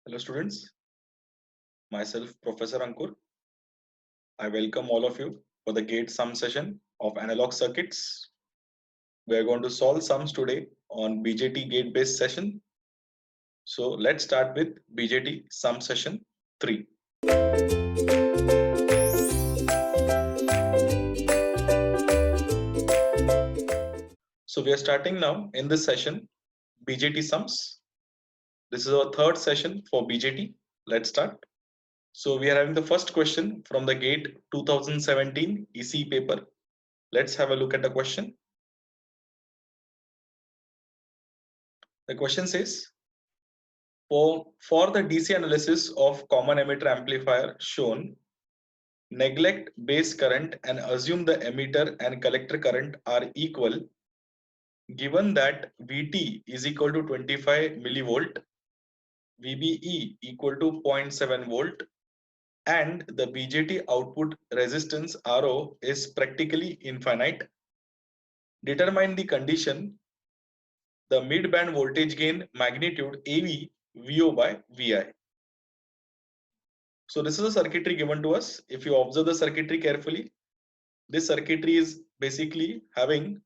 Hello students, myself Professor Ankur. I welcome all of you for the gate sum session of analog circuits. We are going to solve sums today on BJT gate based session. So let's start with BJT sum session 3. So we are starting now in this session BJT sums. This is our third session for BJT. Let's start. So we are having the first question from the gate 2017 EC paper. Let's have a look at the question. The question says, for the DC analysis of common emitter amplifier shown, neglect base current and assume the emitter and collector current are equal, given that Vt is equal to 25 millivolt, VBE equal to 0.7 volt, and the BJT output resistance RO is practically infinite. Determine the condition, the mid-band voltage gain magnitude AV VO by VI. So this is a circuitry given to us. If you observe the circuitry carefully, this circuitry is basically having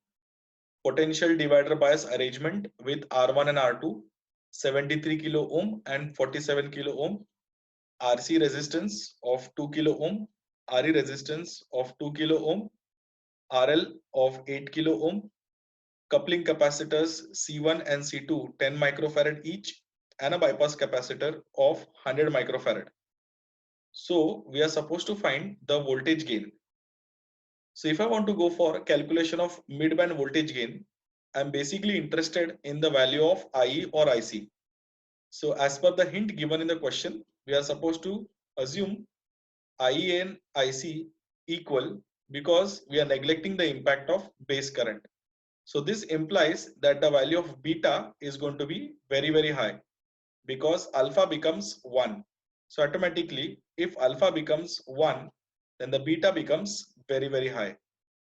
potential divider bias arrangement with R1 and R2, 73 kilo ohm and 47 kilo ohm, RC resistance of 2 kilo ohm, RE resistance of 2 kilo ohm, RL of 8 kilo ohm, coupling capacitors C1 and C2 10 microfarad each, and a bypass capacitor of 100 microfarad. So we are supposed to find the voltage gain. So if I want to go for calculation of mid-band voltage gain, I'm basically interested in the value of IE or IC. So as per the hint given in the question, we are supposed to assume IE and IC equal because we are neglecting the impact of base current. So this implies that the value of beta is going to be very, very high because alpha becomes 1. So automatically, if alpha becomes 1, then the beta becomes very, very high.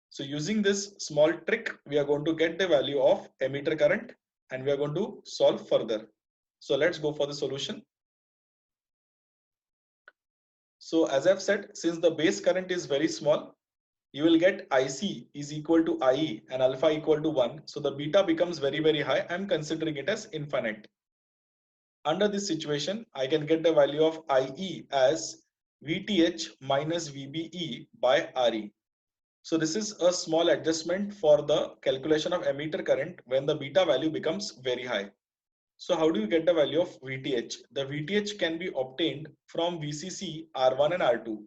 So using this small trick, we are going to get the value of emitter current and we are going to solve further. So let's go for the solution. So as I've said, since the base current is very small, you will get IC is equal to IE and alpha equal to 1. So the beta becomes very, very high. I'm considering it as infinite. Under this situation, I can get the value of IE as VTH minus VBE by RE. So this is a small adjustment for the calculation of emitter current when the beta value becomes very high. So how do you get the value of VTH? The VTH can be obtained from VCC R1 and R2,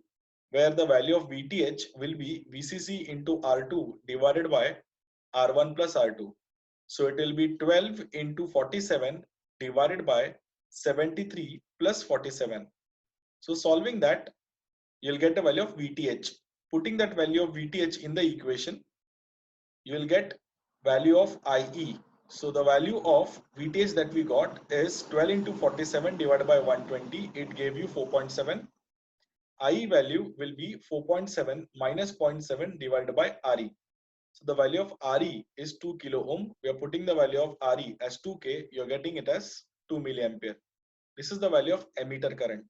where the value of VTH will be VCC into R2 divided by R1 plus R2. So it will be 12 into 47 divided by 73 plus 47. So solving that, you'll get the value of VTH. Putting that value of VTH in the equation, you will get value of IE. So the value of VTH that we got is 12 into 47 divided by 120. It gave you 4.7. IE value will be 4.7 minus 0.7 divided by RE. So the value of RE is 2 kilo ohm. We are putting the value of RE as 2K. You're getting it as 2 milliampere. This is the value of emitter current.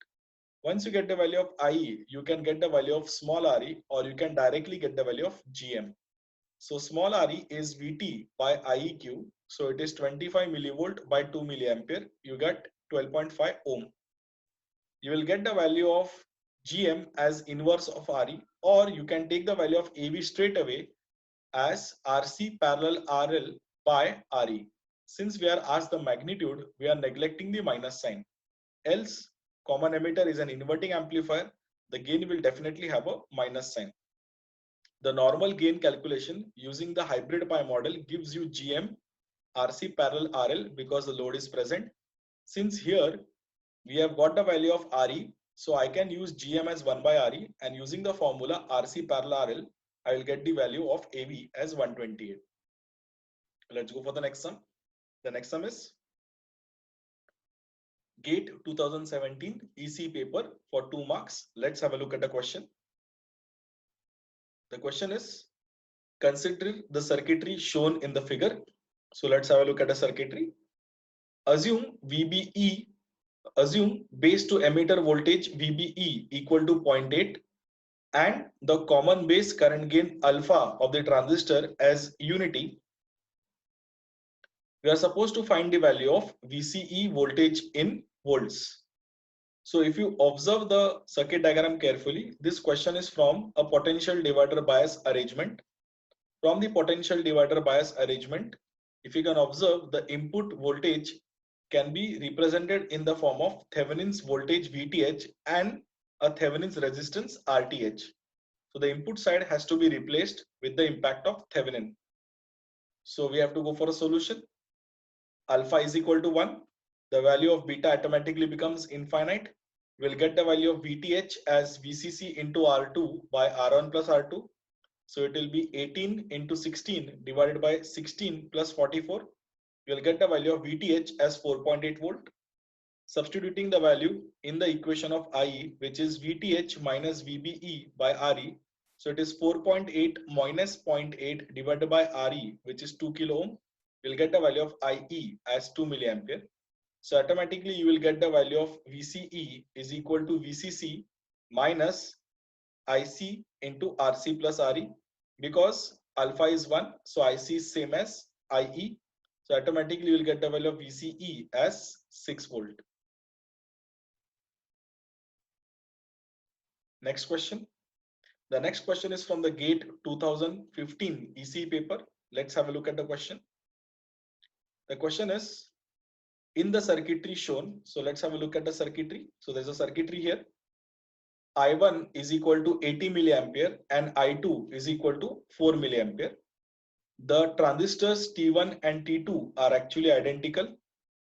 Once you get the value of IE, you can get the value of small re, or you can directly get the value of GM. So small re is VT by IEQ. So it is 25 millivolt by 2 milliampere. You get 12.5 ohm. You will get the value of GM as inverse of RE, or you can take the value of AV straight away as RC parallel RL by RE. Since we are asked the magnitude, we are neglecting the minus sign. Else, common emitter is an inverting amplifier. The gain will definitely have a minus sign. The normal gain calculation using the hybrid pi model gives you GM RC parallel RL because the load is present. Since here we have got the value of RE, so I can use GM as 1 by RE, and using the formula RC parallel RL, I will get the value of AV as 128. Let's go for the next sum. The next sum is GATE 2017 EC paper for 2 marks. Let's have a look at the question. The question is, consider the circuitry shown in the figure. So let's have a look at the circuitry. Assume VBE Assume base to emitter voltage VBE equal to 0.8 and the common base current gain alpha of the transistor as unity. We are supposed to find the value of VCE voltage in volts. So if you observe the circuit diagram carefully, this question is from a potential divider bias arrangement. From the potential divider bias arrangement, if you can observe, the input voltage can be represented in the form of Thevenin's voltage VTH and a Thevenin's resistance RTH. So the input side has to be replaced with the impact of Thevenin. So we have to go for a solution. Alpha is equal to 1. The value of beta automatically becomes infinite. We'll get the value of VTH as VCC into R2 by R1 plus R2. So it will be 18 into 16 divided by 16 plus 44. You'll get the value of VTH as 4.8 volt. Substituting the value in the equation of IE, which is VTH minus VBE by RE. So it is 4.8 minus 0.8 divided by RE, which is 2 kilo ohm. We'll get the value of IE as 2 milliampere. So automatically you will get the value of VCE is equal to VCC minus IC into RC plus RE, because alpha is 1, so IC is same as IE. So automatically you will get the value of VCE as 6 volt. Next question. The next question is from the GATE 2015 ECE paper. Let's have a look at the question. The question is, in the circuitry shown, so let's have a look at the circuitry. So there's a circuitry here. I1 is equal to 80 milliampere and I2 is equal to 4 milliampere. The transistors T1 and T2 are actually identical.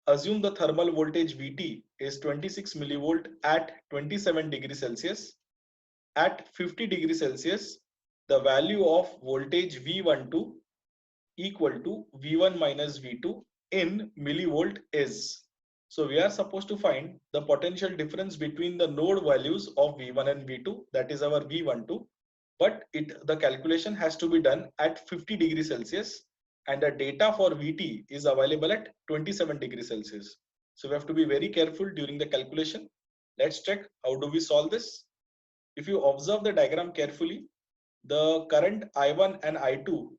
Assume the thermal voltage VT is 26 millivolt at 27 degrees Celsius. At 50 degrees Celsius, the value of voltage V12 equal to V1 minus V2 in millivolt is. So we are supposed to find the potential difference between the node values of V1 and V2, that is our V12, but the calculation has to be done at 50 degrees Celsius and the data for VT is available at 27 degrees Celsius. So we have to be very careful during the calculation. Let's check how do we solve this. If you observe the diagram carefully, the current I1 and I2,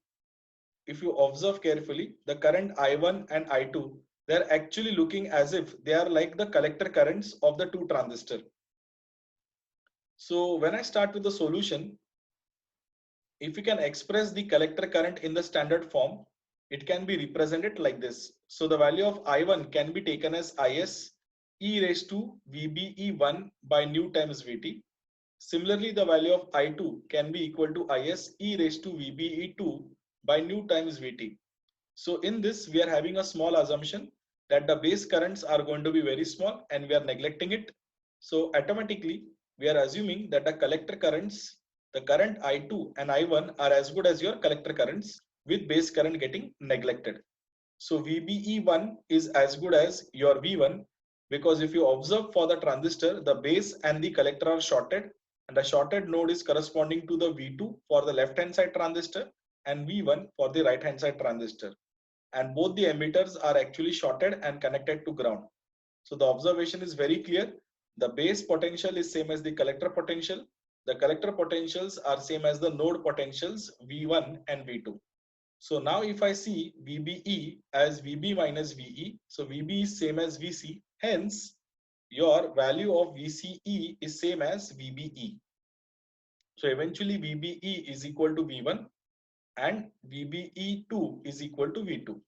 if you observe carefully, the current I1 and I2, they are actually looking as if they are like the collector currents of the two transistors. So when I start with the solution, if you can express the collector current in the standard form, it can be represented like this. So the value of I1 can be taken as Is e raised to VBE1 by nu times Vt. Similarly, the value of I2 can be equal to Is e raised to VBE2 by nu times Vt. So in this, we are having a small assumption that the base currents are going to be very small and we are neglecting it. So automatically, we are assuming that the collector currents, the current I2 and I1 are as good as your collector currents with base current getting neglected. So VBE1 is as good as your V1, because if you observe for the transistor, the base and the collector are shorted and the shorted node is corresponding to the V2 for the left hand side transistor and V1 for the right hand side transistor. And both the emitters are actually shorted and connected to ground. So the observation is very clear. The base potential is same as the collector potential. The collector potentials are same as the node potentials V1 and V2. So now if I see VBE as VB minus VE, so VB is same as VC, hence your value of VCE is same as VBE. So eventually VBE is equal to V1 and VBE2 is equal to V2.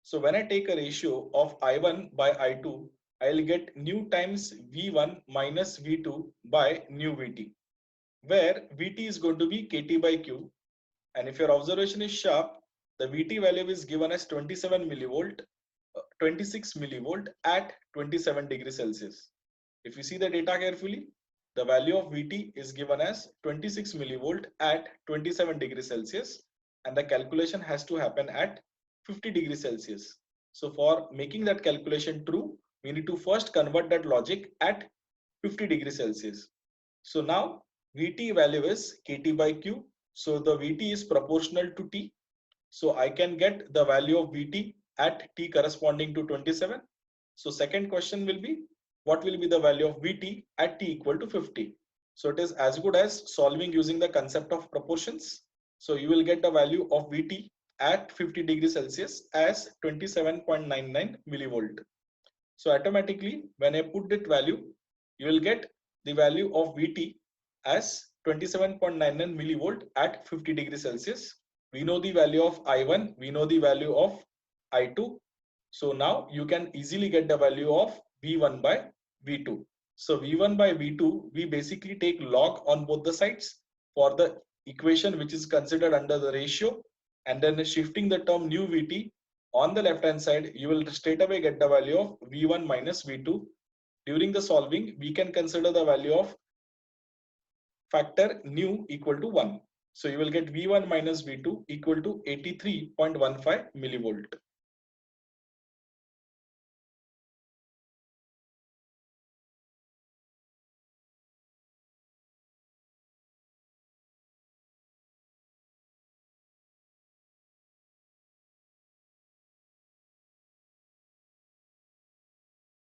So when I take a ratio of I1 by I2, I'll get nu times V1 minus V2 by nu Vt, where Vt is going to be Kt by Q. And if your observation is sharp, the Vt value is given as 27 millivolt, 26 millivolt at 27 degrees Celsius. If you see the data carefully, the value of Vt is given as 26 millivolt at 27 degrees Celsius, and the calculation has to happen at 50 degrees Celsius. So for making that calculation true, we need to first convert that logic at 50 degrees Celsius. So now Vt value is Kt by Q. So the Vt is proportional to T. So I can get the value of Vt at T corresponding to 27. So second question will be, what will be the value of Vt at t equal to 50. So it is as good as solving using the concept of proportions. So you will get the value of Vt at 50 degrees Celsius as 27.99 millivolt. So automatically, when I put that value, you will get the value of Vt as 27.99 millivolt at 50 degrees Celsius. We know the value of I1, we know the value of I2. So now you can easily get the value of V1 by V2. So V1 by V2, we basically take log on both the sides for the equation which is considered under the ratio, and then shifting the term nu Vt on the left hand side, you will straight away get the value of V1 minus V2. During the solving, we can consider the value of factor nu equal to 1. So you will get V1 minus V2 equal to 83.15 millivolt.